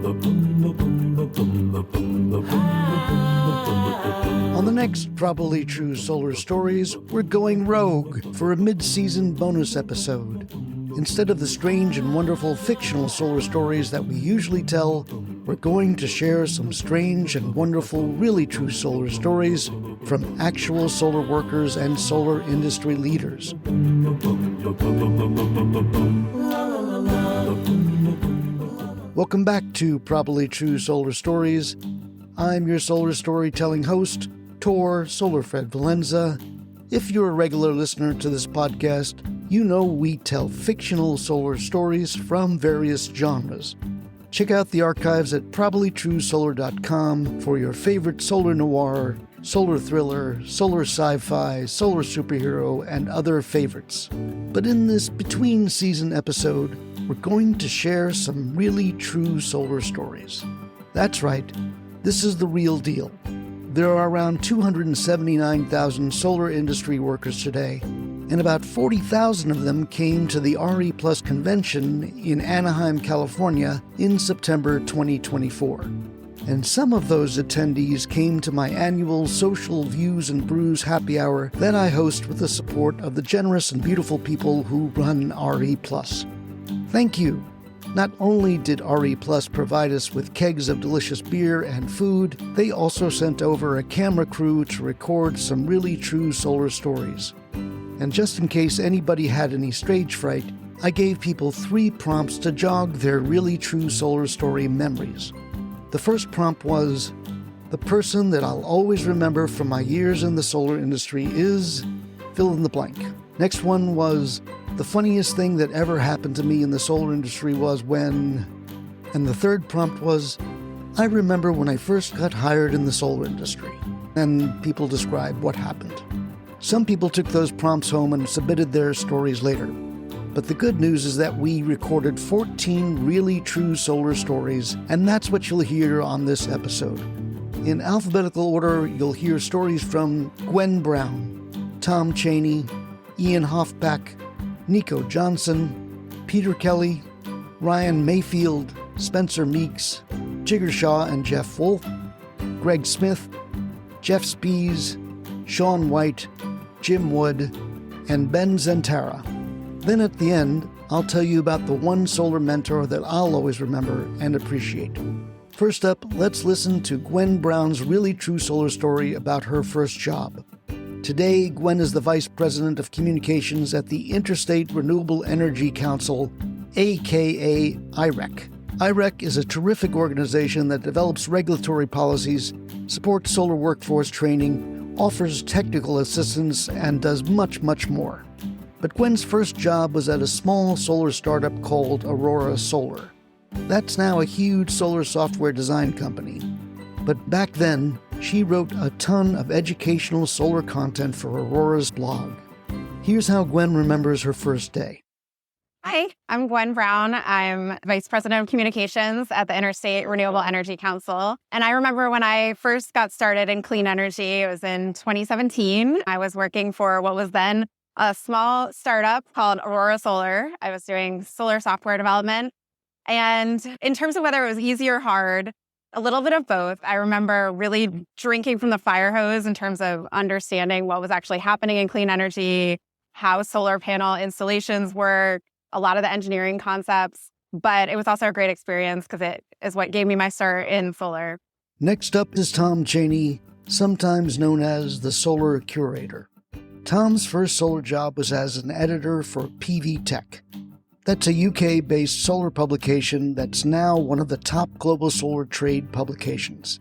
On the next Probably True Solar Stories, we're going rogue for a mid-season bonus episode. Instead of the strange and wonderful fictional solar stories that we usually tell, we're going to share some strange and wonderful, really true solar stories from actual solar workers and solar industry leaders. Welcome back to Probably True Solar Stories. I'm your solar storytelling host, Tor Solar Fred Valenza. If you're a regular listener to this podcast, you know we tell fictional solar stories from various genres. Check out the archives at probablytruesolar.com for your favorite solar noir, solar thriller, solar sci-fi, solar superhero, and other favorites. But in this between-season episode, we're going to share some really true solar stories. That's right, this is the real deal. There are around 279,000 solar industry workers today, and about 40,000 of them came to the RE Plus convention in Anaheim, California in September 2024. And some of those attendees came to my annual Social Views and Brews happy hour that I host with the support of the generous and beautiful people who run RE Plus. Thank you. Not only did RE Plus provide us with kegs of delicious beer and food, they also sent over a camera crew to record some really true solar stories. And just in case anybody had any stage fright, I gave people 3 prompts to jog their really true solar story memories. The first prompt was, the person that I'll always remember from my years in the solar industry is fill in the blank. Next one was, the funniest thing that ever happened to me in the solar industry was when... And the third prompt was, I remember when I first got hired in the solar industry. And people describe what happened. Some people took those prompts home and submitted their stories later. But the good news is that we recorded 14 really true solar stories, and that's what you'll hear on this episode. In alphabetical order, you'll hear stories from Gwen Brown, Tom Cheyney, Ian Hoffbeck, Nico Johnson, Peter Kelly, Ryan Mayfield, Spenser Meeks, Jigar and Jeff Wolfe, Greg Smith, Jeff Spies, Sean White, Jim Wood, and Ben Zientara. Then at the end, I'll tell you about the one solar mentor that I'll always remember and appreciate. First up, let's listen to Gwen Brown's really true solar story about her first job. Today, Gwen is the Vice President of Communications at the Interstate Renewable Energy Council, aka IREC. IREC is a terrific organization that develops regulatory policies, supports solar workforce training, offers technical assistance, and does much, much more. But Gwen's first job was at a small solar startup called Aurora Solar. That's now a huge solar software design company. But back then, she wrote a ton of educational solar content for Aurora's blog. Here's how Gwen remembers her first day. Hi, I'm Gwen Brown. I'm Vice President of Communications at the Interstate Renewable Energy Council. And I remember when I first got started in clean energy, it was in 2017. I was working for what was then a small startup called Aurora Solar. I was doing solar software development. And in terms of whether it was easy or hard, a little bit of both. I remember really drinking from the fire hose in terms of understanding what was actually happening in clean energy, how solar panel installations work, a lot of the engineering concepts. But it was also a great experience because it is what gave me my start in solar. Next up is Tom Cheyney, sometimes known as the Solar Curator. Tom's first solar job was as an editor for PV Tech. That's a UK-based solar publication that's now one of the top global solar trade publications.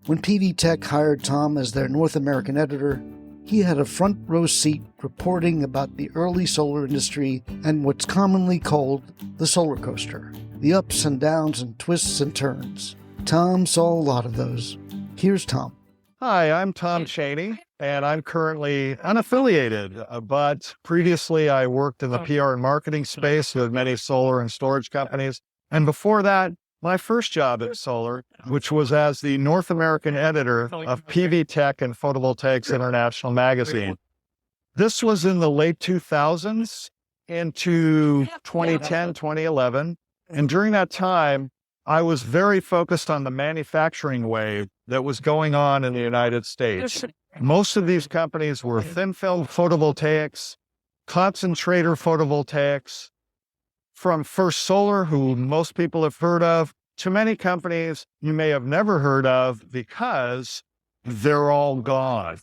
When PV Tech hired Tom as their North American editor, he had a front row seat reporting about the early solar industry and what's commonly called the solar coaster, the ups and downs and twists and turns. Tom saw a lot of those. Here's Tom. Hi, I'm Tom Cheyney, and I'm currently unaffiliated, but previously I worked in the PR and marketing space with many solar and storage companies. And before that, my first job at Solar, which was as the North American editor of PV Tech and Photovoltaics International magazine. This was in the late 2000s into 2010, 2011. And during that time, I was very focused on the manufacturing wave that was going on in the United States. Most of these companies were thin film photovoltaics, concentrator photovoltaics, from First Solar, who most people have heard of, to many companies you may have never heard of because they're all gone.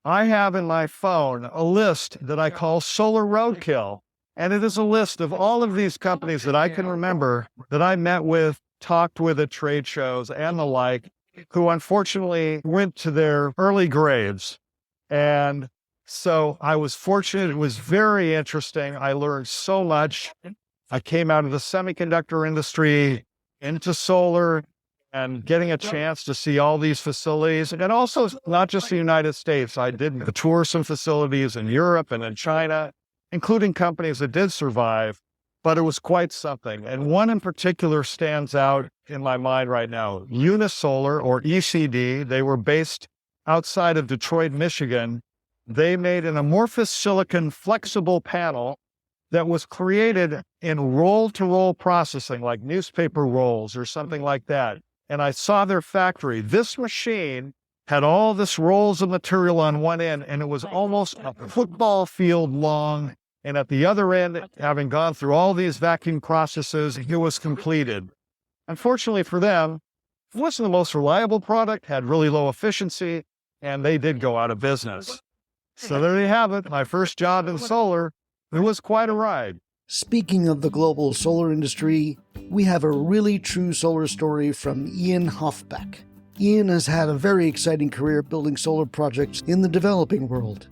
I have in my phone a list that I call Solar Roadkill, and it is a list of all of these companies that I can remember that I met with, talked with at trade shows and the like, who unfortunately went to their early graves. And so I was fortunate. It was very interesting. I learned so much. I came out of the semiconductor industry into solar and getting a chance to see all these facilities. And also not just the United States. I did tour some facilities in Europe and in China, including companies that did survive, but it was quite something. And one in particular stands out in my mind right now, Unisolar, or ECD. They were based outside of Detroit, Michigan. They made an amorphous silicon flexible panel that was created in roll-to-roll processing, like newspaper rolls or something like that. And I saw their factory. This machine had all this rolls of material on one end, and it was almost a football field long. And at the other end, having gone through all these vacuum processes, it was completed. Unfortunately for them, it wasn't the most reliable product, had really low efficiency, and they did go out of business. So there you have it. My first job in solar. It was quite a ride. Speaking of the global solar industry, we have a really true solar story from Ian Hoffbeck. Ian has had a very exciting career building solar projects in the developing world.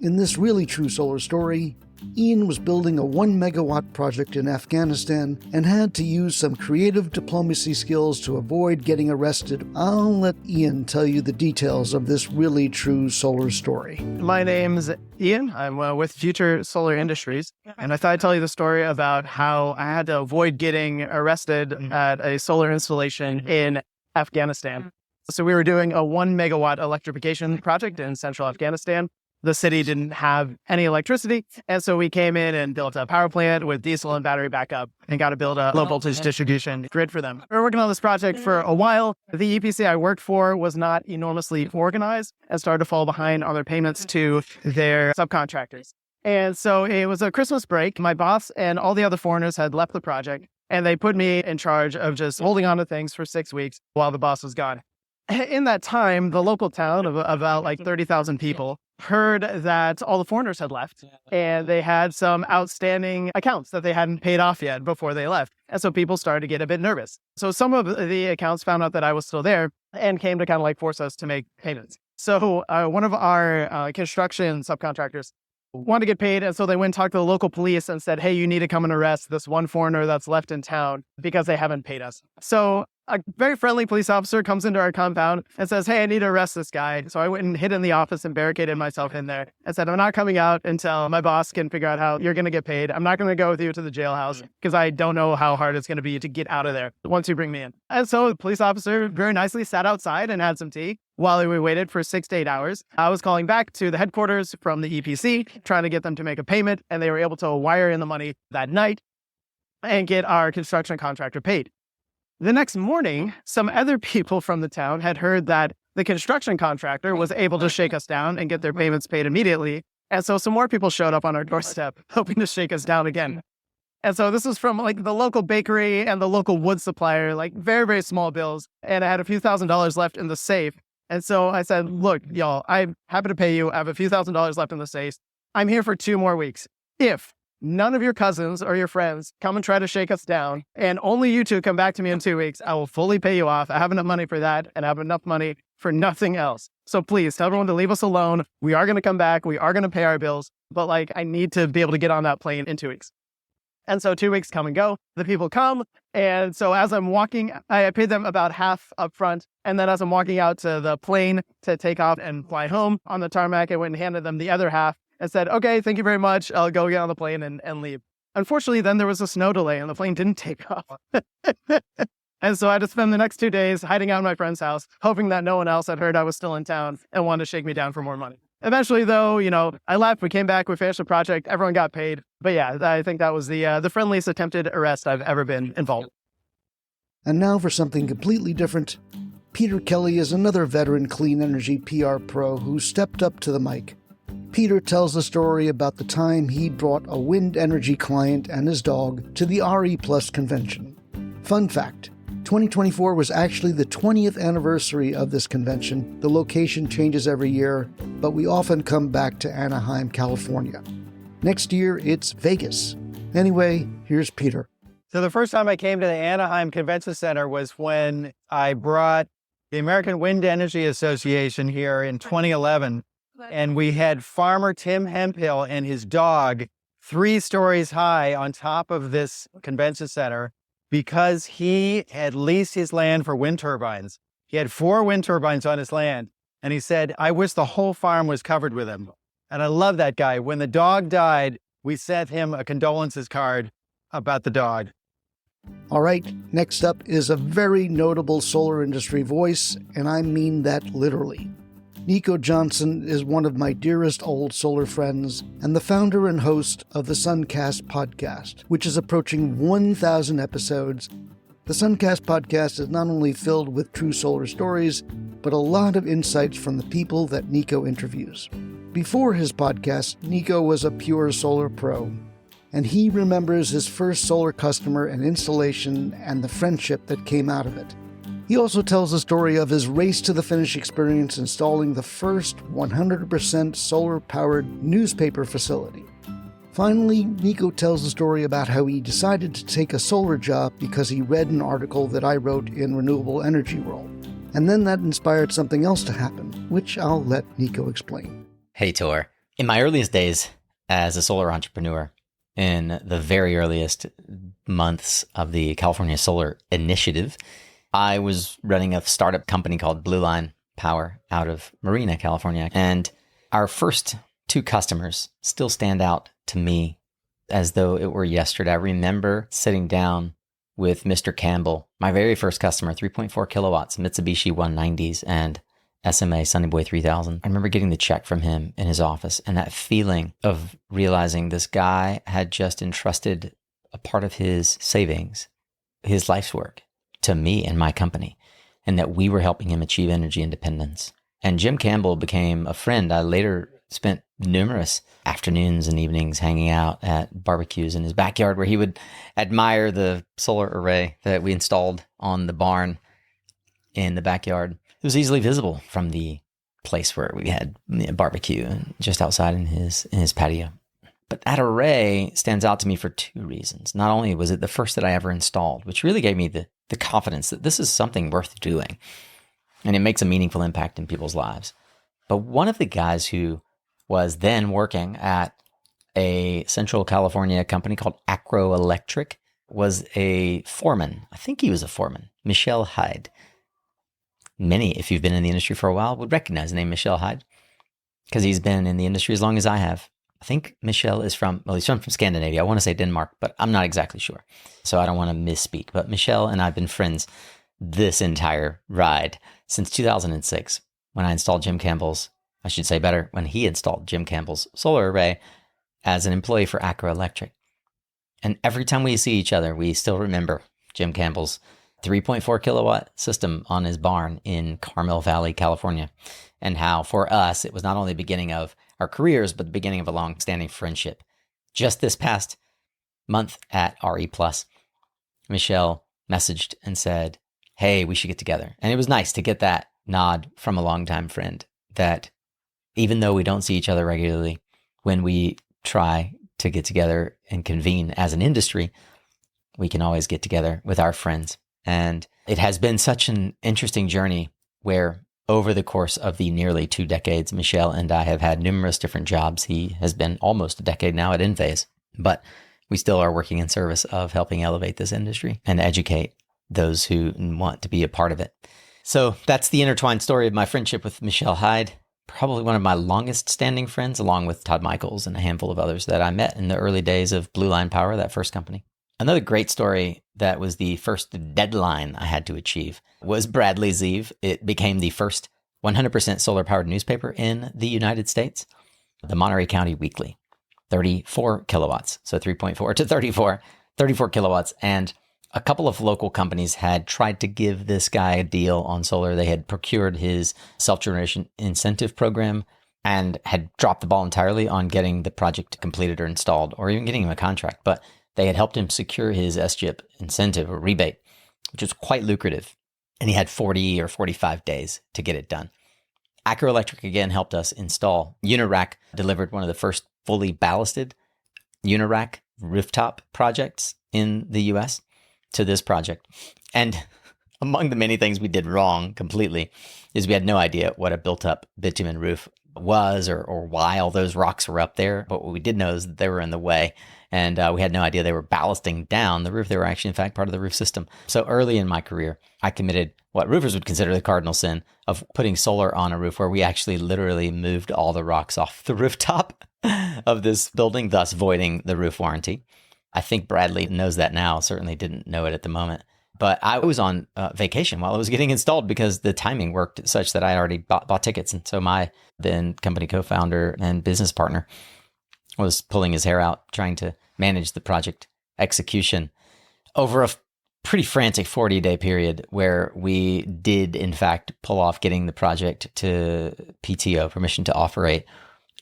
In this really true solar story, Ian was building a 1 megawatt project in Afghanistan and had to use some creative diplomacy skills to avoid getting arrested. I'll let Ian tell you the details of this really true solar story. My name's Ian. I'm with Future Solar Industries, and I thought I'd tell you the story about how I had to avoid getting arrested at a solar installation in Afghanistan. So we were doing a 1 megawatt electrification project in central Afghanistan. The city didn't have any electricity, and so we came in and built a power plant with diesel and battery backup and got to build a low voltage distribution grid for them. We were working on this project for a while. The EPC I worked for was not enormously organized and started to fall behind on their payments to their subcontractors. And so it was a Christmas break. My boss and all the other foreigners had left the project, and they put me in charge of just holding on to things for 6 weeks while the boss was gone. In that time, the local town of about like 30,000 people heard that all the foreigners had left, and they had some outstanding accounts that they hadn't paid off yet before they left. And so people started to get a bit nervous. So some of the accounts found out that I was still there and came to kind of like force us to make payments. So one of our construction subcontractors wanted to get paid. And so they went and talked to the local police and said, hey, you need to come and arrest this one foreigner that's left in town because they haven't paid us. So a very friendly police officer comes into our compound and says, hey, I need to arrest this guy. So I went and hid in the office and barricaded myself in there and said, I'm not coming out until my boss can figure out how you're going to get paid. I'm not going to go with you to the jailhouse because I don't know how hard it's going to be to get out of there once you bring me in. And so the police officer very nicely sat outside and had some tea while we waited for 6 to 8 hours. I was calling back to the headquarters from the EPC, trying to get them to make a payment, and they were able to wire in the money that night and get our construction contractor paid. The next morning, some other people from the town had heard that the construction contractor was able to shake us down and get their payments paid immediately. And so some more people showed up on our doorstep, hoping to shake us down again. And so this was from like the local bakery and the local wood supplier, like very, very small bills. And I had a few $1,000s left in the safe. And so I said, look, y'all, I'm happy to pay you. I have a few $1,000s left in the safe. I'm here for 2 more weeks. If none of your cousins or your friends come and try to shake us down, and only you two come back to me in 2 weeks, I will fully pay you off. I have enough money for that, and I have enough money for nothing else. So please tell everyone to leave us alone. We are going to come back. We are going to pay our bills. But like, I need to be able to get on that plane in 2 weeks. And so 2 weeks come and go. The people come. And so as I'm walking, I paid them about half up front. And then as I'm walking out to the plane to take off and fly home on the tarmac, I went and handed them the other half and said, okay, thank you very much. I'll go get on the plane and leave. Unfortunately, then there was a snow delay and the plane didn't take off. And so I had to spend the next 2 days hiding out in my friend's house, hoping that no one else had heard I was still in town and wanted to shake me down for more money. Eventually, though, I left, we came back, we finished the project, everyone got paid. But yeah, I think that was the friendliest attempted arrest I've ever been involved. And now for something completely different. Peter Kelly is another veteran clean energy PR pro who stepped up to the mic. Peter tells a story about the time he brought a wind energy client and his dog to the RE Plus convention. Fun fact, 2024 was actually the 20th anniversary of this convention. The location changes every year, but we often come back to Anaheim, California. Next year, it's Vegas. Anyway, here's Peter. So the first time I came to the Anaheim Convention Center was when I brought the American Wind Energy Association here in 2011. And we had farmer Tim Hemphill and his dog 3 stories high on top of this convention center because he had leased his land for wind turbines. He had 4 wind turbines on his land. And he said, I wish the whole farm was covered with them. And I love that guy. When the dog died, we sent him a condolences card about the dog. All right, next up is a very notable solar industry voice, and I mean that literally. Nico Johnson is one of my dearest old solar friends and the founder and host of the Suncast podcast, which is approaching 1,000 episodes. The Suncast podcast is not only filled with true solar stories, but a lot of insights from the people that Nico interviews. Before his podcast, Nico was a pure solar pro, and he remembers his first solar customer and installation and the friendship that came out of it. He also tells the story of his race-to-the-finish experience installing the first 100% solar-powered newspaper facility. Finally, Nico tells the story about how he decided to take a solar job because he read an article that I wrote in Renewable Energy World. And then that inspired something else to happen, which I'll let Nico explain. Hey, Tor. In my earliest days as a solar entrepreneur, in the very earliest months of the California Solar Initiative, I was running a startup company called Blue Line Power out of Marina, California. And our first 2 customers still stand out to me as though it were yesterday. I remember sitting down with Mr. Campbell, my very first customer, 3.4 kilowatts, Mitsubishi 190s and SMA Sunny Boy 3000. I remember getting the check from him in his office and that feeling of realizing this guy had just entrusted a part of his savings, his life's work, to me and my company, and that we were helping him achieve energy independence. And Jim Campbell became a friend. I later spent numerous afternoons and evenings hanging out at barbecues in his backyard where he would admire the solar array that we installed on the barn in the backyard. It was easily visible from the place where we had a barbecue and just outside in his patio. But that array stands out to me for 2 reasons. Not only was it the first that I ever installed, which really gave me the confidence that this is something worth doing and it makes a meaningful impact in people's lives. But one of the guys who was then working at a Central California company called Acro Electric was a foreman. I think he was a foreman, Michelle Hyde. Many, if you've been in the industry for a while, would recognize the name Michelle Hyde because he's been in the industry as long as I have. I think Michelle is he's from Scandinavia. I want to say Denmark, but I'm not exactly sure. So I don't want to misspeak. But Michelle and I have been friends this entire ride since 2006 when I installed Jim Campbell's, I should say better, when he installed Jim Campbell's solar array as an employee for Acro Electric. And every time we see each other, we still remember Jim Campbell's 3.4 kilowatt system on his barn in Carmel Valley, California, and how for us, it was not only the beginning of our careers, but the beginning of a long-standing friendship. Just this past month at RE Plus, Michelle messaged and said, hey, we should get together. And it was nice to get that nod from a longtime friend that even though we don't see each other regularly, when we try to get together and convene as an industry, we can always get together with our friends. And it has been such an interesting journey where over the course of the nearly 2 decades, Michelle and I have had numerous different jobs. He has been almost a decade now at Enphase, but we still are working in service of helping elevate this industry and educate those who want to be a part of it. So that's the intertwined story of my friendship with Michelle Hyde, probably one of my longest standing friends, along with Todd Michaels and a handful of others that I met in the early days of Blue Line Power, that first company. Another great story that was the first deadline I had to achieve was Bradley's Eve. It became the first 100% solar-powered newspaper in the United States, the Monterey County Weekly, 34 kilowatts, so 3.4 to 34 kilowatts. And A couple of local companies had tried to give this guy a deal on solar. They had procured his self-generation incentive program and had dropped the ball entirely on getting the project completed or installed or even getting him a contract. But they had helped him secure his SGIP incentive or rebate, which was quite lucrative. And he had 40 or 45 days to get it done. Acro Electric again helped us install. Unirac delivered one of the first fully ballasted Unirac rooftop projects in the US to this project. And among the many things we did wrong completely is we had no idea what a built-up bitumen roof was or why all those rocks were up there. But what we did know is that they were in the way. And we had no idea they were ballasting down the roof. They were actually, in fact, part of the roof system. So early in my career, I committed what roofers would consider the cardinal sin of putting solar on a roof where we actually literally moved all the rocks off the rooftop of this building, thus voiding the roof warranty. I think Bradley knows that now, certainly didn't know it at the moment. But I was on vacation while it was getting installed because the timing worked such that I already bought tickets. And so my then company co-founder and business partner was pulling his hair out, trying to manage the project execution over a pretty frantic 40-day period where we did, in fact, pull off getting the project to PTO, permission to operate,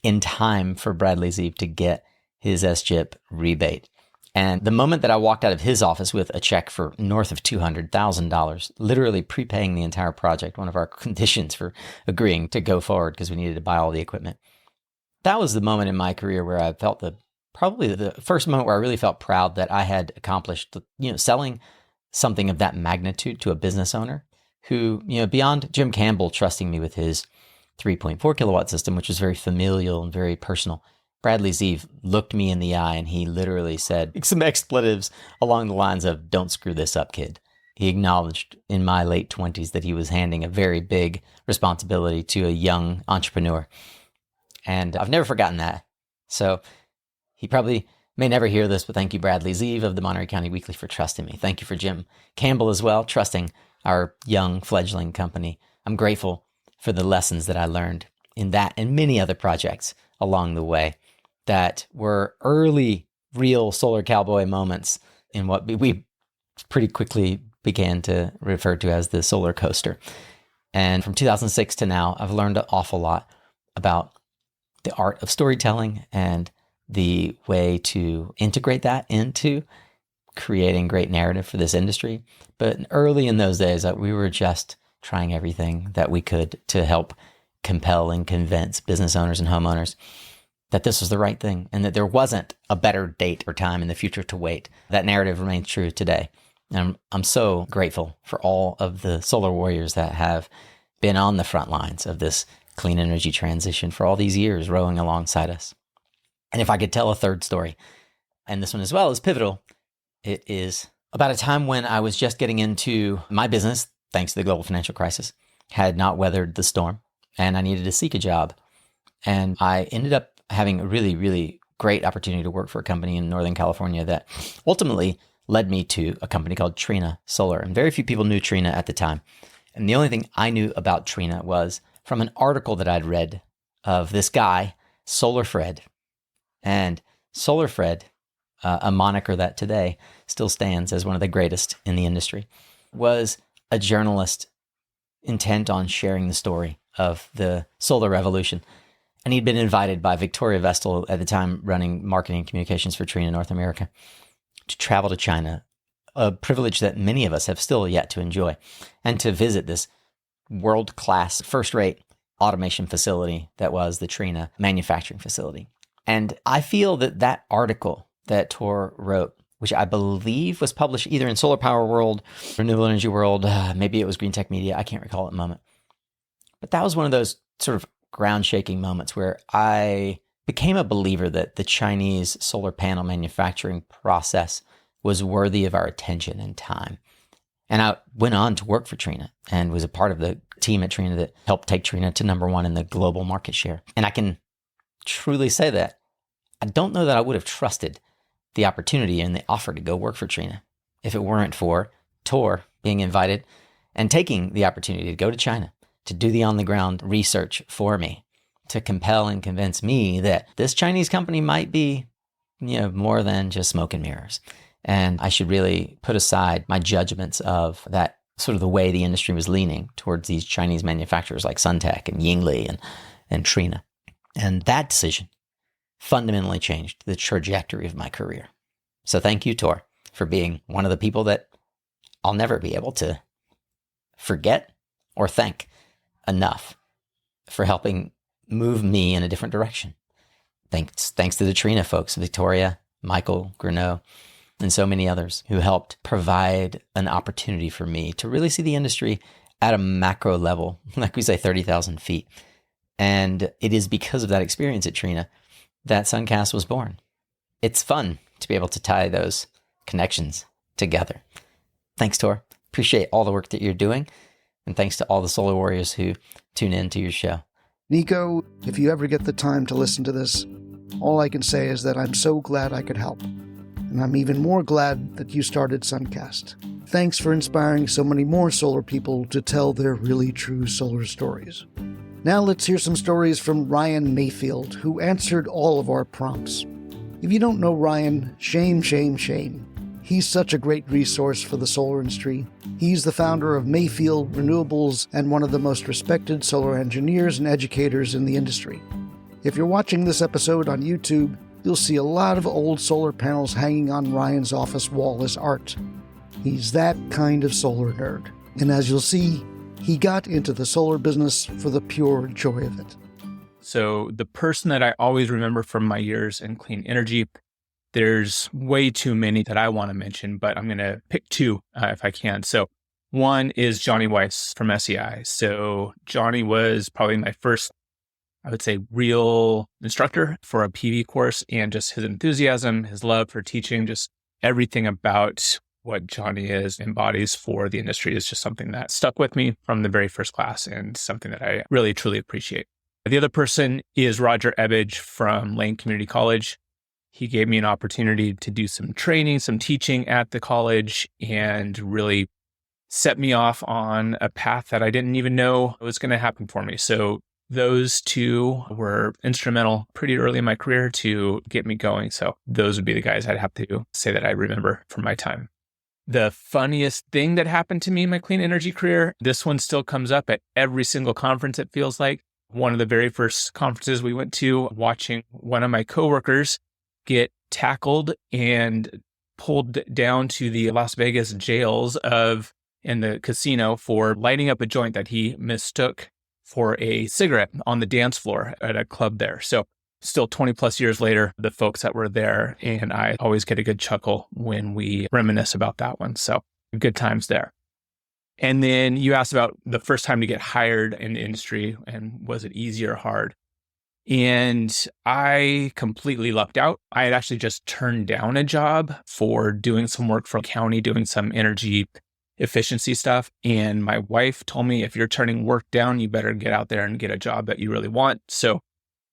in time for Bradley's Eve to get his SGIP rebate. And the moment that I walked out of his office with a check for north of $200,000, literally prepaying the entire project, one of our conditions for agreeing to go forward because we needed to buy all the equipment. That was the moment in my career where I felt probably the first moment where I really felt proud that I had accomplished, selling something of that magnitude to a business owner who, beyond Jim Campbell trusting me with his 3.4 kilowatt system, which was very familial and very personal. Bradley's Eve looked me in the eye and he literally said some expletives along the lines of, "Don't screw this up, kid." He acknowledged in my late 20s that he was handing a very big responsibility to a young entrepreneur. And I've never forgotten that. So he probably may never hear this, but thank you, Bradley's Eve of the Monterey County Weekly, for trusting me. Thank you for Jim Campbell as well, trusting our young fledgling company. I'm grateful for the lessons that I learned in that and many other projects along the way that were early, real solar cowboy moments in what we pretty quickly began to refer to as the solar coaster. And from 2006 to now, I've learned an awful lot about the art of storytelling and the way to integrate that into creating great narrative for this industry. But early in those days, we were just trying everything that we could to help compel and convince business owners and homeowners that this was the right thing and that there wasn't a better date or time in the future to wait. That narrative remains true today. And I'm so grateful for all of the solar warriors that have been on the front lines of this clean energy transition for all these years, rowing alongside us. And if I could tell a third story, and this one as well is pivotal, it is about a time when I was just getting into my business, thanks to the global financial crisis, had not weathered the storm, and I needed to seek a job. And I ended up having a really, really great opportunity to work for a company in Northern California that ultimately led me to a company called Trina Solar. And very few people knew Trina at the time. And the only thing I knew about Trina was from an article that I'd read of this guy, Solar Fred. And Solar Fred, a moniker that today still stands as one of the greatest in the industry, was a journalist intent on sharing the story of the solar revolution. And he'd been invited by Victoria Vestal, at the time running marketing communications for Trina North America, to travel to China, a privilege that many of us have still yet to enjoy, and to visit this world-class, first-rate automation facility that was the Trina manufacturing facility. And I feel that that article that Tor wrote, which I believe was published either in Solar Power World, Renewable Energy World, maybe it was Green Tech Media, I can't recall at the moment. But that was one of those sort of ground-shaking moments where I became a believer that the Chinese solar panel manufacturing process was worthy of our attention and time. And I went on to work for Trina and was a part of the team at Trina that helped take Trina to #1 in the global market share. And I can truly say that I don't know that I would have trusted the opportunity and the offer to go work for Trina if it weren't for Tor being invited and taking the opportunity to go to China to do the on-the-ground research for me, to compel and convince me that this Chinese company might be, more than just smoke and mirrors. And I should really put aside my judgments of that sort of the way the industry was leaning towards these Chinese manufacturers like Suntech and Yingli and Trina. And that decision fundamentally changed the trajectory of my career. So thank you, Tor, for being one of the people that I'll never be able to forget or thank enough for helping move me in a different direction. Thanks to the Trina folks, Victoria, Michael, Greneau, and so many others who helped provide an opportunity for me to really see the industry at a macro level, like we say, 30,000 feet. And it is because of that experience at Trina that Suncast was born. It's fun to be able to tie those connections together. Thanks, Tor. Appreciate all the work that you're doing. And thanks to all the solar warriors who tune in to your show. Nico, if you ever get the time to listen to this, all I can say is that I'm so glad I could help. And I'm even more glad that you started Suncast. Thanks for inspiring so many more solar people to tell their really true solar stories. Now let's hear some stories from Ryan Mayfield, who answered all of our prompts. If you don't know Ryan, shame, shame, shame. He's such a great resource for the solar industry. He's the founder of Mayfield Renewables and one of the most respected solar engineers and educators in the industry. If you're watching this episode on YouTube, you'll see a lot of old solar panels hanging on Ryan's office wall as art. He's that kind of solar nerd. And as you'll see, he got into the solar business for the pure joy of it. So the person that I always remember from my years in clean energy, there's way too many that I want to mention, but I'm going to pick two if I can. So one is Johnny Weiss from SEI. So Johnny was probably my first, I would say, real instructor for a PV course, and just his enthusiasm, his love for teaching, just everything about what Johnny embodies for the industry is just something that stuck with me from the very first class and something that I really, truly appreciate. The other person is Roger Ebbage from Lane Community College. He gave me an opportunity to do some training, some teaching at the college, and really set me off on a path that I didn't even know was going to happen for me. So those two were instrumental pretty early in my career to get me going. So those would be the guys I'd have to say that I remember from my time. The funniest thing that happened to me in my clean energy career, this one still comes up at every single conference, it feels like. One of the very first conferences we went to, watching one of my coworkers get tackled and pulled down to the Las Vegas jails in the casino for lighting up a joint that he mistook for a cigarette on the dance floor at a club there. So still 20 plus years later, the folks that were there, and I always get a good chuckle when we reminisce about that one. So good times there. And then you asked about the first time to get hired in the industry, and was it easy or hard? And I completely lucked out. I had actually just turned down a job for doing some work for a county, doing some energy efficiency stuff. And my wife told me, if you're turning work down, you better get out there and get a job that you really want. So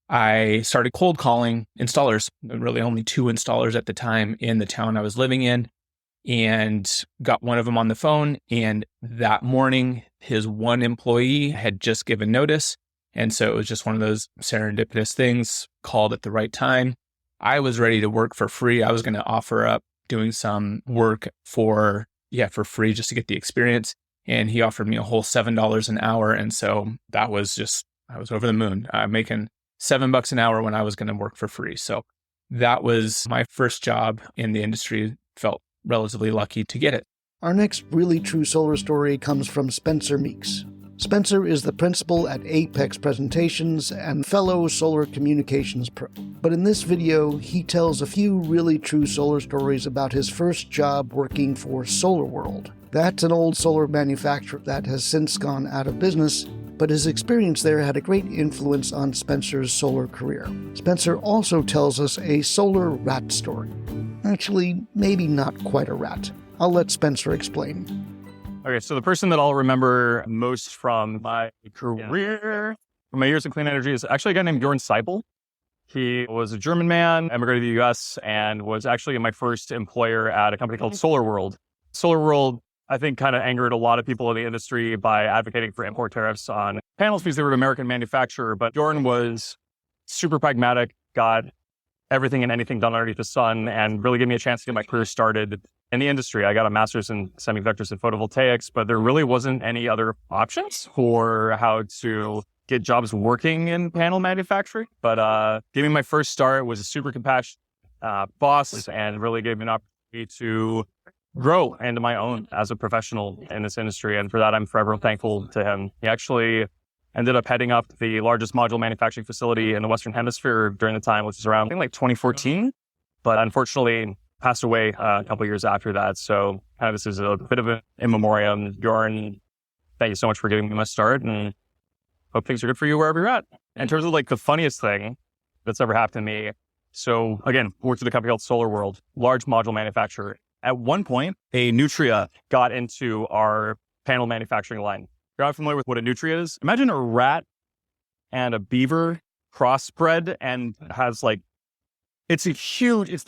I started cold calling installers, really only 2 installers at the time in the town I was living in, and got one of them on the phone. And that morning, his one employee had just given notice. And so it was just one of those serendipitous things, called at the right time. I was ready to work for free. I was going to offer up doing some work for free just to get the experience. And he offered me a whole $7 an hour. And so I was over the moon, making $7 an hour when I was going to work for free. So that was my first job in the industry. Felt relatively lucky to get it. Our next really true solar story comes from Spenser Meeks. Spenser is the principal at Apex Presentations and fellow solar communications pro. But in this video, he tells a few really true solar stories about his first job working for Solar World. That's an old solar manufacturer that has since gone out of business, but his experience there had a great influence on Spenser's solar career. Spenser also tells us a solar rat story. Actually, maybe not quite a rat. I'll let Spenser explain. Okay, so the person that I'll remember most from my career, from my years in clean energy, is actually a guy named Bjorn Seipel. He was a German man, emigrated to the US, and was actually my first employer at a company called Solar World. Solar World, I think, kind of angered a lot of people in the industry by advocating for import tariffs on panels because they were an American manufacturer. But Bjorn was super pragmatic, got everything and anything done underneath the sun and really gave me a chance to get my career started in the industry. I got a master's in semiconductors and photovoltaics, but there really wasn't any other options for how to get jobs working in panel manufacturing. But giving my first start was a super compassionate boss and really gave me an opportunity to grow into my own as a professional in this industry. And for that, I'm forever thankful to him. He actually ended up heading up the largest module manufacturing facility in the Western Hemisphere during the time, which is around, I think, like 2014. But unfortunately, passed away a couple of years after that. So kind of this is a bit of an in memoriam. Bjorn, thank you so much for giving me my start, and hope things are good for you wherever you're at. In terms of like the funniest thing that's ever happened to me. So again, worked at a company called Solar World, large module manufacturer. At one point, a nutria got into our panel manufacturing line. You're not familiar with what a nutria is? Imagine a rat and a beaver crossbred and has like, it's the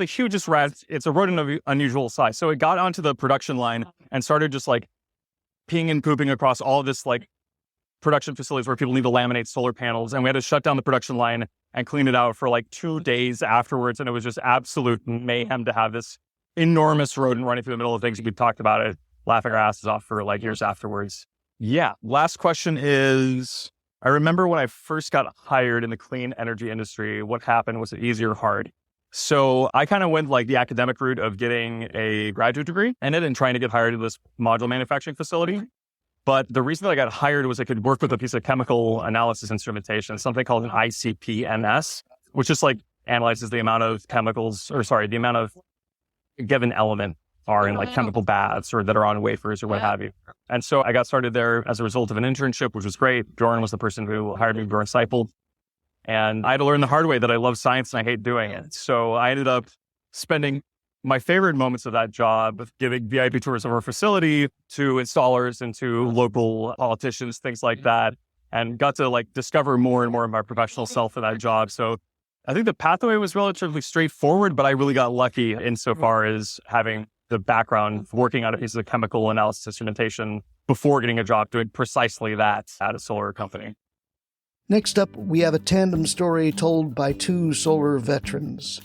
hugest rat. It's a rodent of unusual size. So it got onto the production line and started just like peeing and pooping across all of this like production facilities where people need to laminate solar panels. And we had to shut down the production line and clean it out for like 2 days afterwards. And it was just absolute mayhem to have this enormous rodent running through the middle of things. We talked about it, laughing our asses off for like years afterwards. Yeah. Last question is, I remember when I first got hired in the clean energy industry, what happened? Was it easy or hard? So I kind of went like the academic route of getting a graduate degree in it and trying to get hired at this module manufacturing facility. But the reason that I got hired was I could work with a piece of chemical analysis instrumentation, something called an ICP-MS, which just like analyzes the amount of chemicals, the amount of given element are in like chemical baths or that are on wafers or what have you. And so I got started there as a result of an internship, which was great. Bjorn was the person who hired me, Bjorn Seipel. And I had to learn the hard way that I love science and I hate doing it. So I ended up spending my favorite moments of that job with giving VIP tours of our facility to installers and to local politicians, things like that, and got to like discover more and more of my professional self in that job. So I think the pathway was relatively straightforward, but I really got lucky insofar as having the background working on a piece of chemical analysis instrumentation before getting a job doing precisely that at a solar company. Next up, we have a tandem story told by two solar veterans.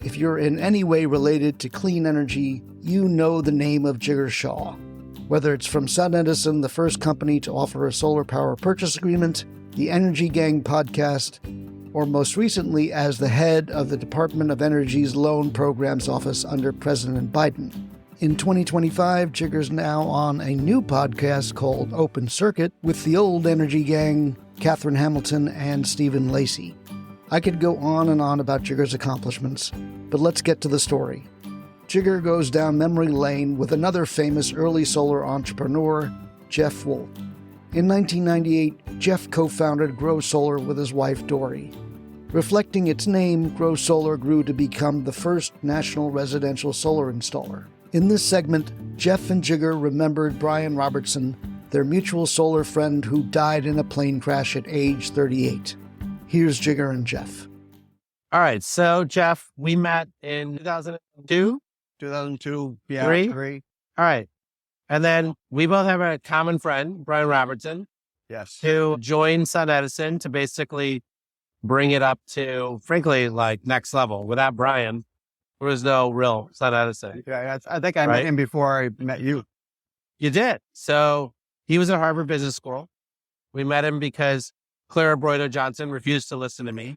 If you're in any way related to clean energy, you know the name of Jigar Shah. Whether it's from Sun Edison, the first company to offer a solar power purchase agreement, the Energy Gang podcast, or most recently as the head of the Department of Energy's Loan Programs Office under President Biden. In 2025, Jigar's now on a new podcast called Open Circuit with the old Energy Gang, Catherine Hamilton and Stephen Lacey. I could go on and on about Jigar's accomplishments, but let's get to the story. Jigar goes down memory lane with another famous early solar entrepreneur, Jeff Wolfe. In 1998, Jeff co-founded Grow Solar with his wife, Dory. Reflecting its name, Grow Solar grew to become the first national residential solar installer. In this segment, Jeff and Jigar remembered Brian Robertson, their mutual solar friend who died in a plane crash at age 38. Here's Jigar and Jeff. All right. So, Jeff, we met in 2002? 2002. Yeah. Three? All right. And then we both have a common friend, Brian Robertson. Yes. Who joined Sun Edison to basically bring it up to, frankly, like next level. Without Brian, there was no real Sun Edison. Yeah, I think I met him before I met you. You did. So he was at Harvard Business School. We met him because Clara Broido Johnson refused to listen to me.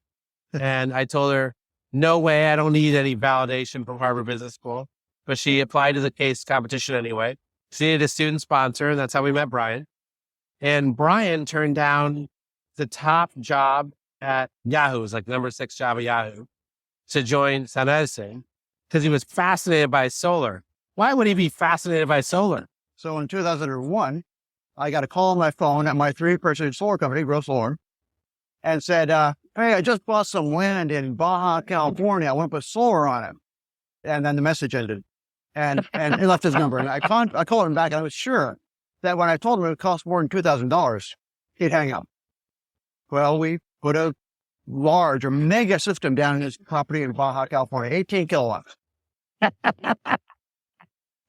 And I told her, no way, I don't need any validation from Harvard Business School. But she applied to the case competition anyway. She needed a student sponsor, and that's how we met Brian. And Brian turned down the top job at Yahoo. It was like number 6 job at Yahoo to join Sun Edison because he was fascinated by solar. Why would he be fascinated by solar? So in 2001, I got a call on my phone at my 3-person solar company, Grow Solar, and said, hey, I just bought some land in Baja, California. I want to put solar on it. And then the message ended. And he left his number. And I called him back, and I was sure that when I told him it would cost more than $2,000, he'd hang up. Well, we put a large or mega system down in his property in Baja, California, 18 kilowatts.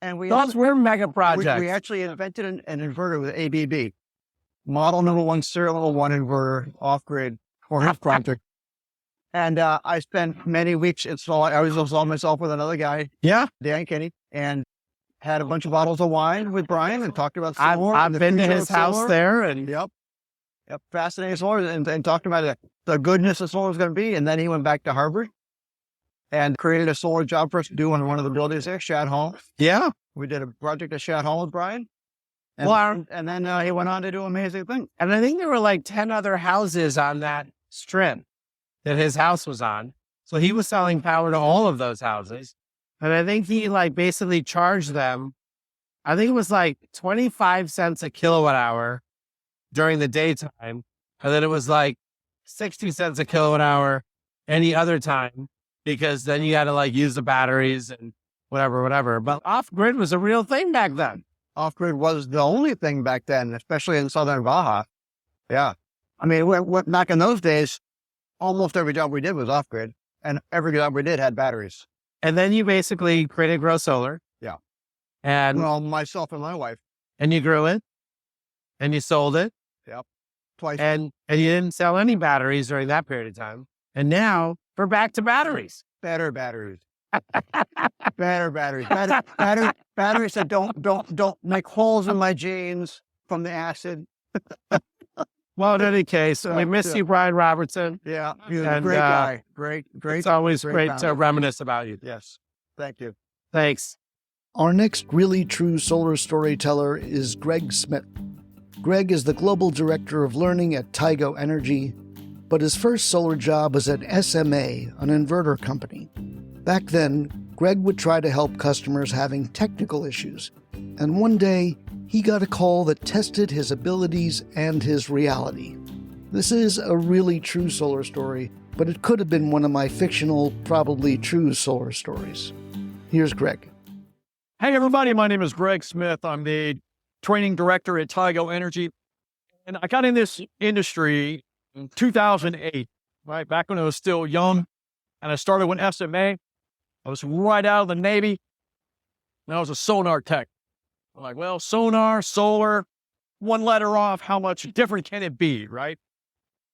And Those were mega projects. We actually invented an inverter with ABB. Model number 1, serial number 1 inverter, off-grid, or half project. And I spent many weeks installing. I was installing myself with another guy, Yeah. Dan Kenny, and had a bunch of bottles of wine with Brian and talked about solar. I've and the been to future his of house solar. there, and Yep. Fascinating solar, and talked about the goodness of solar was going to be. And then he went back to Harvard and created a solar job for us to do in one of the buildings there, Shad Hall. yeah. We did a project at Shad Hall with Brian. And, Well, and then he went on to do amazing things. and I think there were like 10 other houses on that strip that his house was on. So he was selling power to all of those houses. And I think he like basically charged them, I think it was like 25 cents a kilowatt hour during the daytime. And then it was like 60 cents a kilowatt hour any other time, because then you got to like use the batteries and whatever. But off grid was a real thing back then. Off-grid was the only thing back then, especially in Southern Baja. Yeah. I mean, back in those days, almost every job we did was off-grid, and every job we did had batteries. And then you basically created Grow Solar. Yeah. And Well, myself and my wife, and you grew it and you sold it twice. and you didn't sell any batteries during that period of time. And now we're back to batteries. Better batteries. Better batteries. Batteries that don't make holes in my jeans from the acid. Well, in any case, we miss you, Brian Robertson. Yeah. He was a And, great guy. Great. It's always great to founder. reminisce about you. Yes. Thank you. Thanks. Our next really true solar storyteller is Greg Smith. Greg is the Global Director of Learning at Tigo Energy, but his first solar job was at SMA, an inverter company. Back then, Greg would try to help customers having technical issues, and one day, he got a call that tested his abilities and his reality. This is a really true solar story, but it could have been one of my fictional, probably true solar stories. Here's Greg. Hey, everybody. My name is Greg Smith. I'm the training director at Tigo Energy. And I got in this industry in 2008, right? Back when I was still young. And I started with SMA. I was right out of the Navy. And I was a sonar tech. I'm like, well, sonar, solar, one letter off. How much different can it be, right?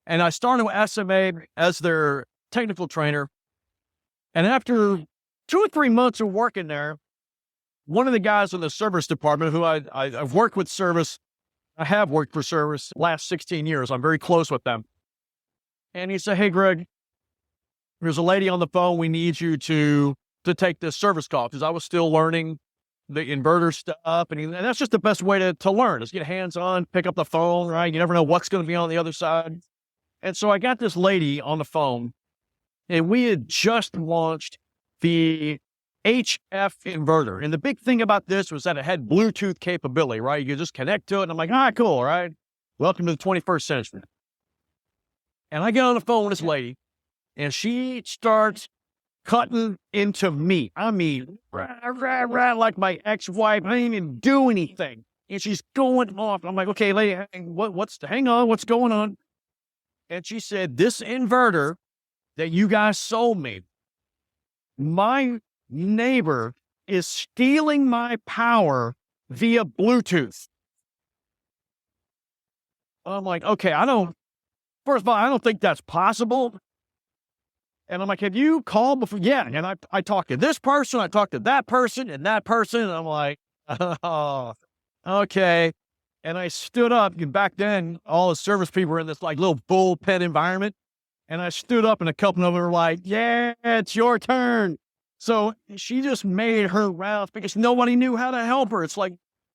And I started with SMA as their technical trainer. And after 2 or 3 months of working there, one of the guys in the service department who I've worked with service, I have worked for service the last 16 years. I'm very close with them. And he said, hey, Greg, there's a lady on the phone. We need you to take this service call, because I was still learning the inverter stuff. And that's just the best way to learn, is get hands-on, pick up the phone, right? You never know what's going to be on the other side. And so I got this lady on the phone, and we had just launched the HF inverter. And the big thing about this was that it had Bluetooth capability, right? You could just connect to it. And I'm like, cool, right? Welcome to the 21st century. And I get on the phone with this lady, and she starts cutting into me. I mean, like my ex-wife. I didn't even do anything. And she's going off. I'm like, okay, lady, hang on, what's going on? And she said, this inverter that you guys sold me, my neighbor is stealing my power via Bluetooth. I'm like, okay, first of all, I don't think that's possible. And I'm like, have you called before? Yeah. And I talked to this person, I talked to that person and that person. And I'm like, oh, okay. And I stood up, and back then, all the service people were in this like little bullpen environment. And I stood up, and a couple of them were like, yeah, it's your turn. So she just made her rounds because nobody knew how to help her. It's like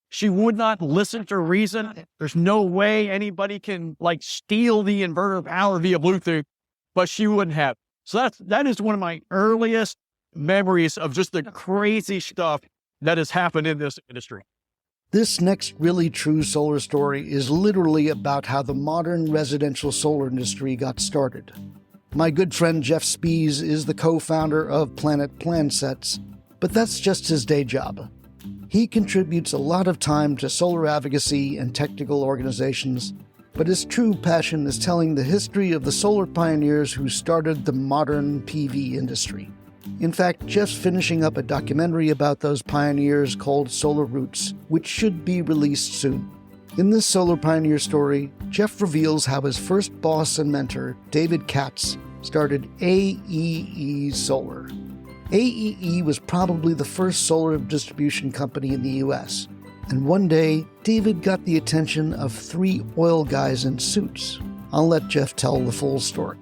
she would not listen to reason. There's no way anybody can like steal the inverter power via Bluetooth, but she wouldn't have. So that is one of my earliest memories of just the crazy stuff that has happened in this industry. This next really true solar story is literally about how the modern residential solar industry got started. My good friend Jeff Spies is the co-founder of Planet Plansets, but that's just his day job. He contributes a lot of time to solar advocacy and technical organizations, but his true passion is telling the history of the solar pioneers who started the modern PV industry. In fact, Jeff's finishing up a documentary about those pioneers called Solar Roots, which should be released soon. In this solar pioneer story, Jeff reveals how his first boss and mentor, David Katz, started AEE Solar. AEE was probably the first solar distribution company in the U.S., and one day, David got the attention of 3 oil guys in suits. I'll let Jeff tell the full story.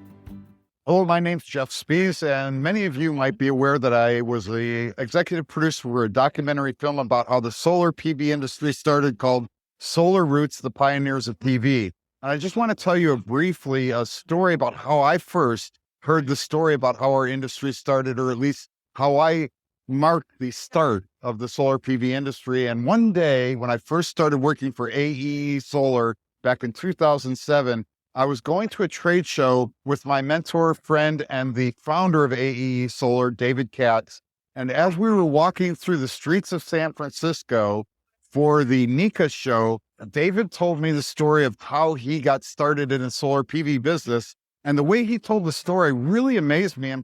Hello, my name's Jeff Spies, and many of you might be aware that I was the executive producer for a documentary film about how the solar PV industry started called Solar Roots, the Pioneers of PV. And I just want to tell you briefly a story about how I first heard the story about how our industry started, or at least how I marked the start of the solar PV industry. And one day when I first started working for AEE Solar back in 2007, I was going to a trade show with my mentor, friend, and the founder of AEE Solar, David Katz. And as we were walking through the streets of San Francisco for the NECA show, David told me the story of how he got started in the solar PV business. And the way he told the story really amazed me and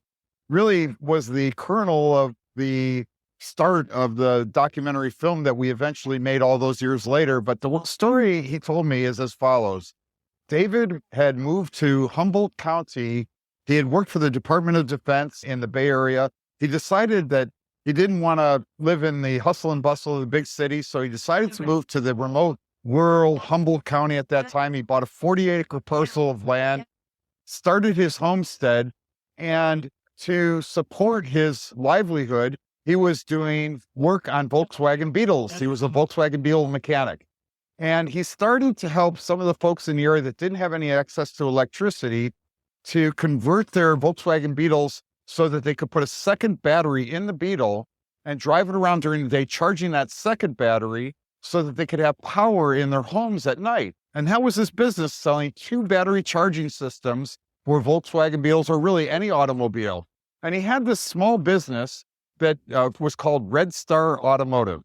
really was the kernel of the start of the documentary film that we eventually made all those years later. But the story he told me is as follows. David had moved to Humboldt County. He had worked for the Department of Defense in the Bay Area. He decided that he didn't want to live in the hustle and bustle of the big city, so he decided to move to the remote rural Humboldt County at that time. He bought a 40-acre parcel of land, started his homestead, and to support his livelihood, he was doing work on Volkswagen Beetles. He was a Volkswagen Beetle mechanic. And he started to help some of the folks in the area that didn't have any access to electricity to convert their Volkswagen Beetles so that they could put a second battery in the Beetle and drive it around during the day, charging that second battery so that they could have power in their homes at night. And that was his business, selling 2 battery charging systems for Volkswagen Beetles, or really any automobile. And he had this small business that was called Red Star Automotive.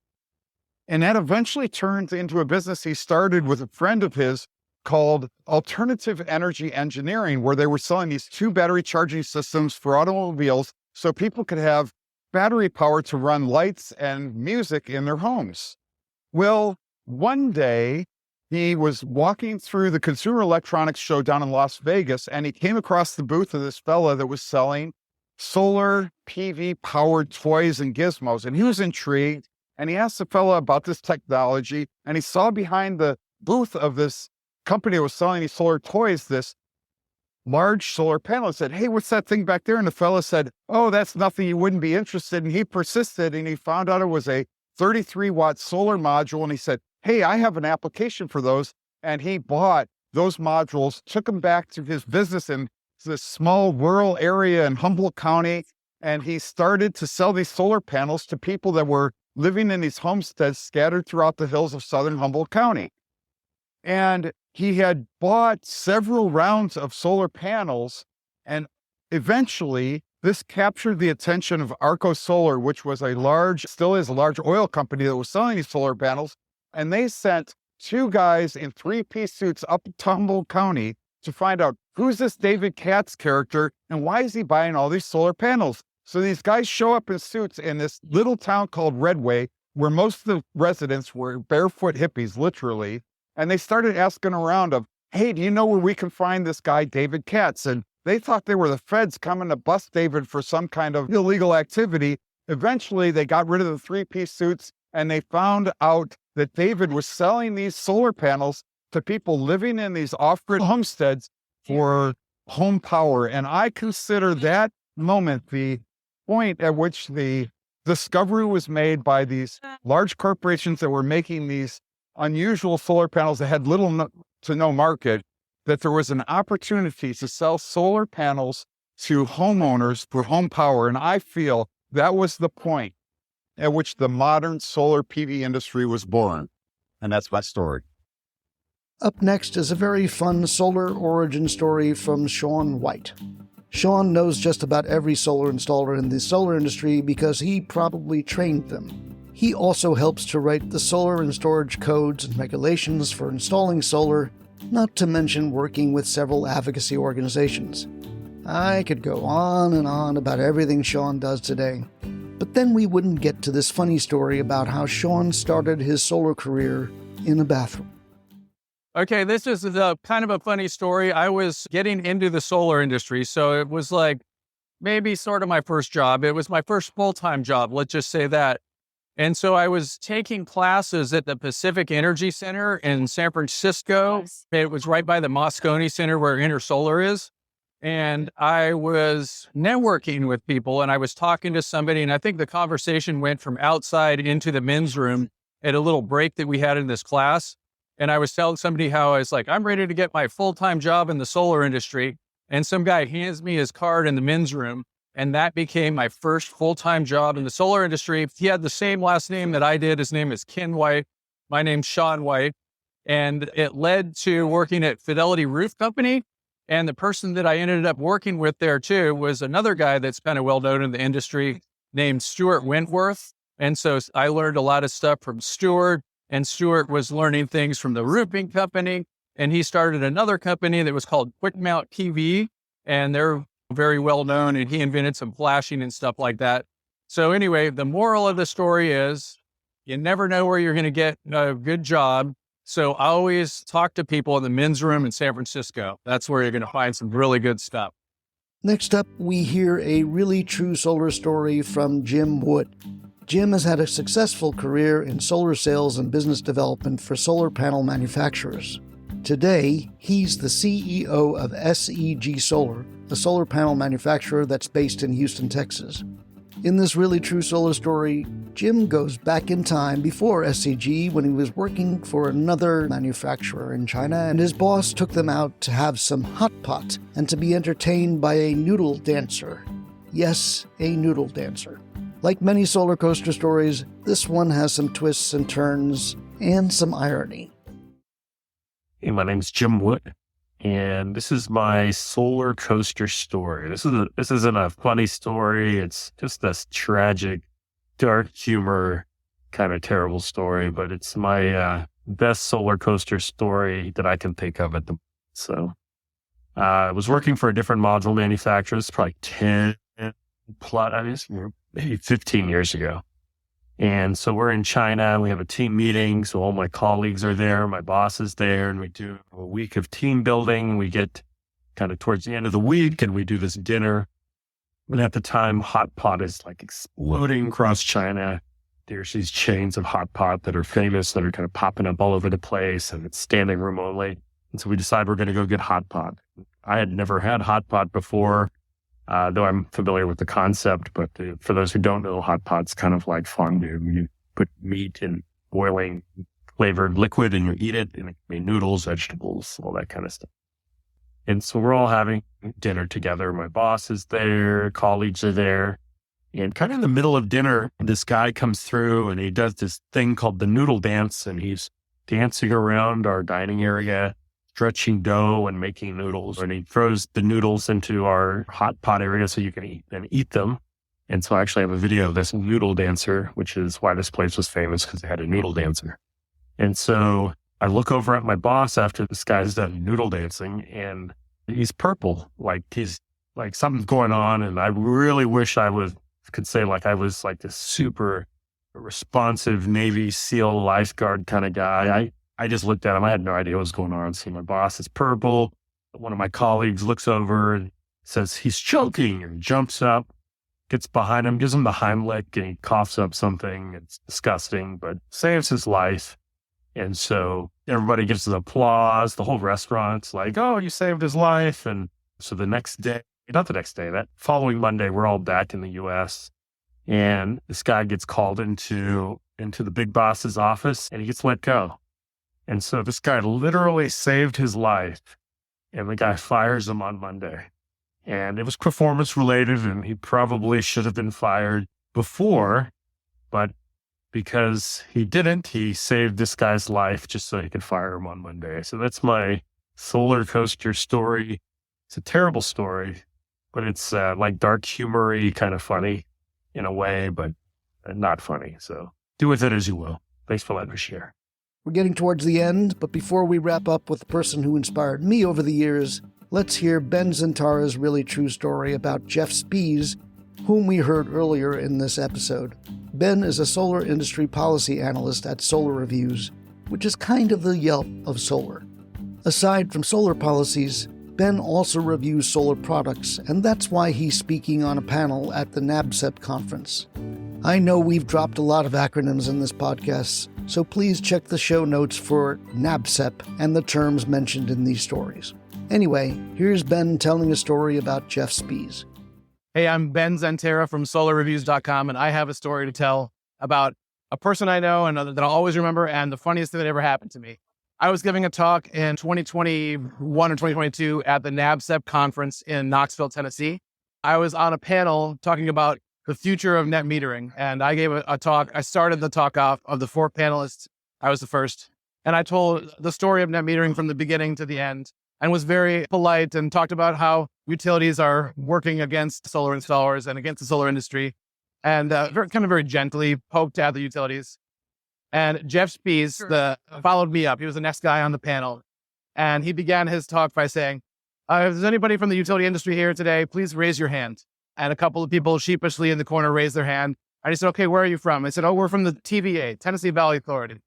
And that eventually turned into a business he started with a friend of his called Alternative Energy Engineering, where they were selling these 2 battery charging systems for automobiles so people could have battery power to run lights and music in their homes. Well, one day, he was walking through the Consumer Electronics Show down in Las Vegas, and he came across the booth of this fella that was selling solar PV-powered toys and gizmos. And he was intrigued, and he asked the fella about this technology, and he saw behind the booth of this company that was selling these solar toys, this large solar panel. He said, "Hey, what's that thing back there?" And the fella said, "Oh, that's nothing you wouldn't be interested in." He persisted, and he found out it was a 33-watt solar module, and he said, "Hey, I have an application for those." And he bought those modules, took them back to his business in this small rural area in Humboldt County, and he started to sell these solar panels to people that were living in these homesteads scattered throughout the hills of southern Humboldt County. And he had bought several rounds of solar panels, and eventually this captured the attention of Arco Solar, which was still is a large oil company that was selling these solar panels. And they sent 2 guys in 3-piece suits up to Humboldt County to find out who's this David Katz character and why is he buying all these solar panels. So these guys show up in suits in this little town called Redway, where most of the residents were barefoot hippies, literally. And they started asking around of, "Hey, do you know where we can find this guy, David Katz?" And they thought they were the feds coming to bust David for some kind of illegal activity. Eventually, they got rid of the 3-piece suits, and they found out that David was selling these solar panels to people living in these off-grid homesteads for home power. And I consider that moment the point at which the discovery was made by these large corporations that were making these unusual solar panels that had little to no market, that there was an opportunity to sell solar panels to homeowners for home power. And I feel that was the point at which the modern solar PV industry was born. And that's my story. Up next is a very fun solar origin story from Sean White. Sean knows just about every solar installer in the solar industry because he probably trained them. He also helps to write the solar and storage codes and regulations for installing solar, not to mention working with several advocacy organizations. I could go on and on about everything Sean does today, but then we wouldn't get to this funny story about how Sean started his solar career in a bathroom. Okay, this is a kind of a funny story. I was getting into the solar industry, so it was like maybe sort of my first job. It was my first full-time job, let's just say that. And so I was taking classes at the Pacific Energy Center in San Francisco. It was right by the Moscone Center where InterSolar is. And I was networking with people, and I was talking to somebody, and I think the conversation went from outside into the men's room at a little break that we had in this class. And I was telling somebody how I was like, I'm ready to get my full-time job in the solar industry. And some guy hands me his card in the men's room. And that became my first full-time job in the solar industry. He had the same last name that I did. His name is Ken White. My name's Sean White. And it led to working at Fidelity Roof Company. And the person that I ended up working with there too was another guy that's kind of well-known in the industry named Stuart Wentworth. And so I learned a lot of stuff from Stuart, and Stuart was learning things from the roofing company. And he started another company that was called Quick Mount TV, and they're very well known, and he invented some flashing and stuff like that. So anyway, the moral of the story is you never know where you're going to get a good job. So I always talk to people in the men's room in San Francisco. That's where you're going to find some really good stuff. Next up, we hear a really true solar story from Jim Wood. Jim has had a successful career in solar sales and business development for solar panel manufacturers. Today, he's the CEO of SEG Solar, a solar panel manufacturer that's based in Houston, Texas. In this really true solar story, Jim goes back in time before SEG when he was working for another manufacturer in China, and his boss took them out to have some hot pot and to be entertained by a noodle dancer. Yes, a noodle dancer. Like many solar coaster stories, this one has some twists and turns and some irony. Hey, my name's Jim Wood, and this is my solar coaster story. This isn't a funny story. It's just this tragic, dark humor, kind of terrible story, but it's my best solar coaster story that I can think of at the moment. So I was working for a different module manufacturer. It's probably 10 plus, I mean, maybe 15 years ago. And so we're in China, we have a team meeting. So all my colleagues are there, my boss is there, and we do a week of team building. We get kind of towards the end of the week and we do this dinner. And at the time, hot pot is like exploding across China. There's these chains of hot pot that are famous, that are kind of popping up all over the place, and it's standing room only. And so we decide we're going to go get hot pot. I had never had hot pot before. Though I'm familiar with the concept, but for those who don't know, hot pot's kind of like fondue. You put meat in boiling flavored liquid and you eat it, and it can be noodles, vegetables, all that kind of stuff. And so we're all having dinner together. My boss is there, colleagues are there, and kind of in the middle of dinner, this guy comes through and he does this thing called the noodle dance, and he's dancing around our dining area, stretching dough and making noodles, and he throws the noodles into our hot pot area so you can eat them. And so I actually have a video of this noodle dancer, which is why this place was famous, because they had a noodle dancer. And so I look over at my boss after this guy's done noodle dancing, and he's purple, like he's like something's going on. And I really wish I could say like I was like this super responsive Navy SEAL lifeguard kind of guy. I just looked at him. I had no idea what was going on. See, my boss is purple. One of my colleagues looks over and says, he's choking, and jumps up, gets behind him, gives him the Heimlich, and he coughs up something. It's disgusting, but saves his life. And so everybody gives the applause. The whole restaurant's like, oh, you saved his life. And so that following Monday, we're all back in the U.S. And this guy gets called into the big boss's office, and he gets let go. And so this guy literally saved his life, and the guy fires him on Monday. And it was performance related, and he probably should have been fired before, but because he didn't, he saved this guy's life just so he could fire him on Monday. So that's my solar coaster story. It's a terrible story, but it's like dark humory, kind of funny in a way, but not funny. So do with it as you will. Thanks for letting me share. We're getting towards the end, but before we wrap up with the person who inspired me over the years, let's hear Ben Zientara's really true story about Jeff Spies, whom we heard earlier in this episode. Ben is a solar industry policy analyst at Solar Reviews, which is kind of the Yelp of solar. Aside from solar policies, Ben also reviews solar products, and that's why he's speaking on a panel at the NABCEP conference. I know we've dropped a lot of acronyms in this podcast, so please check the show notes for NABCEP and the terms mentioned in these stories. Anyway, here's Ben telling a story about Jeff Spies. Hey, I'm Ben Zientara from SolarReviews.com, and I have a story to tell about a person I know and that I'll always remember, and the funniest thing that ever happened to me. I was giving a talk in 2021 or 2022 at the NABCEP conference in Knoxville, Tennessee. I was on a panel talking about the future of net metering, and I gave a talk. I started the talk off of the 4 panelists. I was the first, and I told the story of net metering from the beginning to the end, and was very polite and talked about how utilities are working against solar installers and against the solar industry, and very gently poked at the utilities. And Jeff Spies followed me up. He was the next guy on the panel, and he began his talk by saying, if there's anybody from the utility industry here today, please raise your hand. And a couple of people sheepishly in the corner raised their hand. And he said, okay, where are you from? I said, oh, we're from the TVA, Tennessee Valley Authority.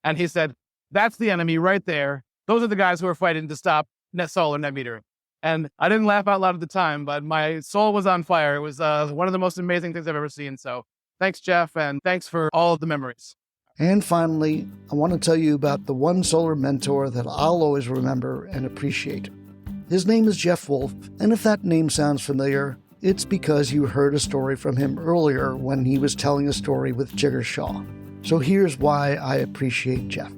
And he said, that's the enemy right there. Those are the guys who are fighting to stop net metering. And I didn't laugh out loud at the time, but my soul was on fire. It was one of the most amazing things I've ever seen. So thanks, Jeff, and thanks for all of the memories. And finally, I want to tell you about the one solar mentor that I'll always remember and appreciate. His name is Jeff Wolfe, and if that name sounds familiar, it's because you heard a story from him earlier when he was telling a story with Jigar Shaw. So here's why I appreciate Jeff.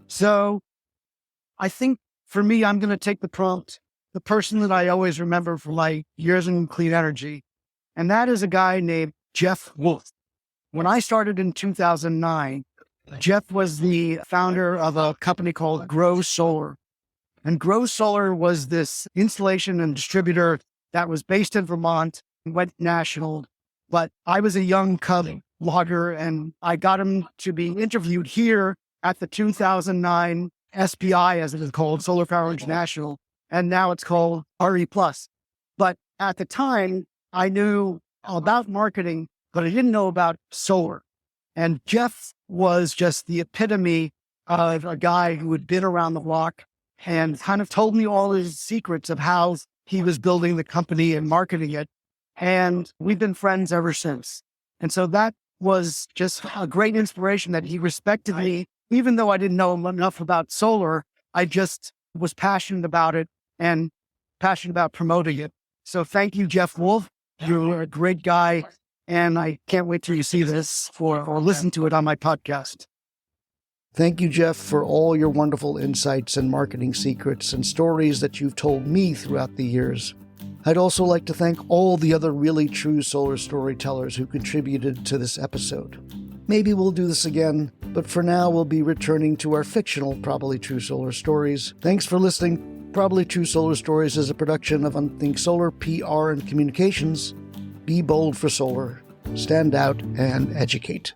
So I think for me, I'm going to take the prompt, the person that I always remember from my years in clean energy, and that is a guy named Jeff Wolfe. When I started in 2009, Jeff was the founder of a company called Grow Solar. And Grow Solar was this installation and distributor that was based in Vermont and went national. But I was a young cub logger, and I got him to be interviewed here at the 2009 SPI, as it is called, Solar Power International. And now it's called RE+. But at the time, I knew about marketing, but I didn't know about solar. And Jeff was just the epitome of a guy who had been around the block and kind of told me all his secrets of how he was building the company and marketing it. And we've been friends ever since. And so that was just a great inspiration that he respected me. Even though I didn't know enough about solar, I just was passionate about it and passionate about promoting it. So thank you, Jeff Wolfe. You're a great guy. And I can't wait till you see this or listen to it on my podcast. Thank you, Jeff, for all your wonderful insights and marketing secrets and stories that you've told me throughout the years. I'd also like to thank all the other really true solar storytellers who contributed to this episode. Maybe we'll do this again, but for now we'll be returning to our fictional Probably True Solar Stories. Thanks for listening. Probably True Solar Stories is a production of Unthink Solar PR and Communications. Be bold for solar, stand out, and educate.